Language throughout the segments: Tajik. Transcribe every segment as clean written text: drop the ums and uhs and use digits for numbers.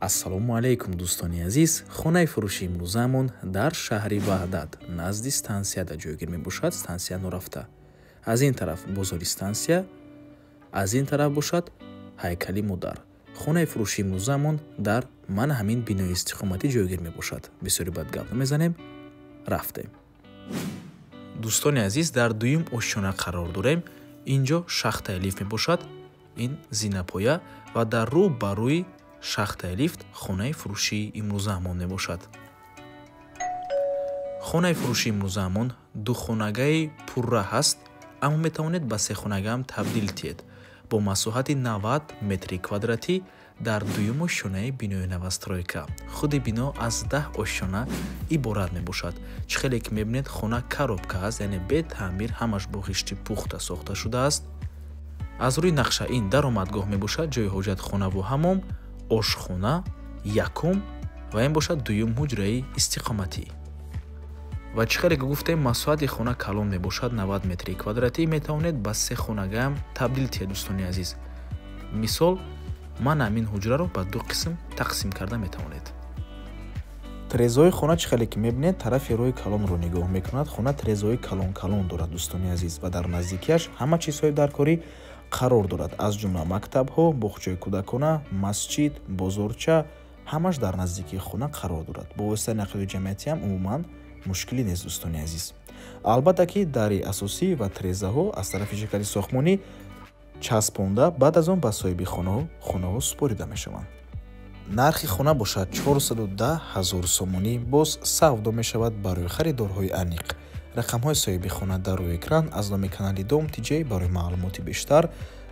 ассалому алайкум дӯстони азиз. Хонаи фурӯши имрӯзамон дар шаҳри Ваҳдат назди стансияда ҷойгир мебошад. Стансия Нурафта. Аз ин тараф бозори стансия, аз ин тараф бошад ҳайкали Модар. Хонаи фурӯши имрӯзамон дар мана ҳамин бинои истиқоматӣ ҷойгир мебошад. Бисёри бад гап намезанем, рафтем. Дӯстони азиз, дар дуюм ошшона қарор дорем. Инҷо шахтаи лифт мебошад. Ин зинапоя ва дар рӯ ба рӯи шахтаи лифт хонаи фурӯши имрӯзаамон мебошад. Хонаи фурӯши имрӯзаамон духонагаи пурра ҳаст, аммо метавонед ба сехонагаам табдил тиҳед. Бо масоҳати 90 метри квадратӣ дар дуюм ошшонаи бинои навастройка. Худи бино аз 10 ошшона иборат мебошад. Чӣ хеле ки мебинед хона коробка аст, яъне бе таъмир, ҳамаш бо ғишти пухта сохта шудааст. Аз рӯи нақша ин даромадгоҳ мебошад, ҷои ҳоҷатхонаву ҳаммом, ошхона якум ва ин бошад дуюм ҳуҷраи истиқоматӣ. Ва чӣ хеле ки гуфтем масоҳати хона калон мебошад, 90 метри квадратӣ, метавонед ба се хонагаам табдил тиҳед. Дӯстони азиз, мисол ман ҳамин ҳуҷраро ба ду қисм тақсим карда метавонед. Трезои хона чӣ хеле ки мебинед, тарафи роҳи калонро нигоҳ мекунад. Хона трезои калон дорад дӯстони азиз ва дар наздикиаш ҳама чизҳои даркорӣ қарор дорад, аз ҷумла мактабҳо, боғчаи кӯдакона, масҷид, бозорча, ҳамаш дар наздикии хона қарор дорад. Бо воситаи нақлиёти ҷамъиятӣ ҳам умуман мушкилӣ нест дӯстони азиз. Албатта ки дари асосӣ ва трезаҳо аз тарафи ширкати сохтмонӣ часпонда, баъд аз он ба соҳиби хонаҳо супорида мешаванд. Нархи хона бошад 410 000 сомонӣ. Боз савдо мешавад барои харидорҳои аниқ. Рақамҳои соҳиби хона дар рӯи экран. Аз номи канали Дом TJ барои маълумоти бештар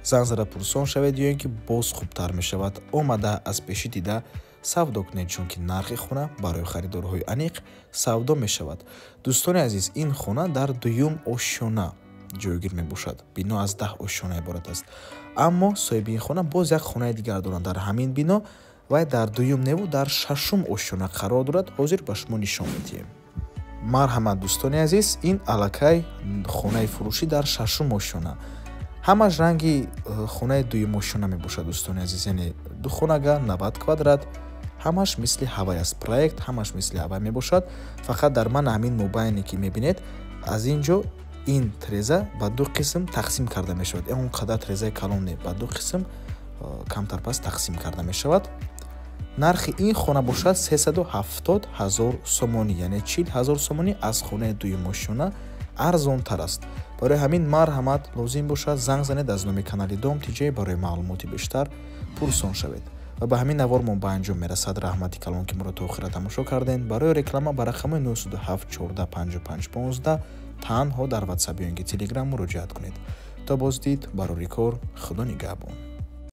занг зада пурсон шавед ё ин ки боз хубтар мешавад. Омада аз пеши дида савдо кунед, чунки нархи хона барои харидорҳои аниқ савдо мешавад. Дӯстони азиз, ин хона дар дуюм ошшона ҷойгир мебошад. Бино аз 10 ошшона иборат аст. Аммо соҳиби ин хона боз як хонаи дигар доранд дар ҳамин бино. Вай дар дуюм неву дар шашум ошшона қарор дорад. Ҳозир ба шумо нишон медиҳем. Марҳамат дӯстони азиз, ин аллакай хонаи фурӯшӣ дар шашум ошшона. Ҳамаш ранги хонаи дуюм ошшона мебошад дӯстони азиз, яъне ду хонага 90 квадрат, ҳамаш мисли ҳавай аст. Проект ҳамаш мисли ҳавай мебошад. Фақат дар мана ҳамин мобайне ки мебинед, аз инҷо ин треза ба ду қисм тақсим карда мешавад. Он қадар трезаи калон не, ба ду қисм камтар пас тақсим карда мешавад. Нархи ин хона бошад 370 000 сомонӣ, яъне 40 000 сомонӣ аз хонаи дуюм ошшона арзонтар аст. барои ҳамин марҳамат лозим бошад занг занед аз номи канали Дом TJ барои маълумоти бештар пурсон шавед. ва ба ҳамин навор мо ба анҷом мерасад. Раҳмати калон ки моро то охира тамошо кардем. барои реклама ба рақамои 907 14 55 15 танҳо дар WhatsApp ё инки Telegram муроҷиат кунед. то боздид, барори кор, худо нигаҳбон.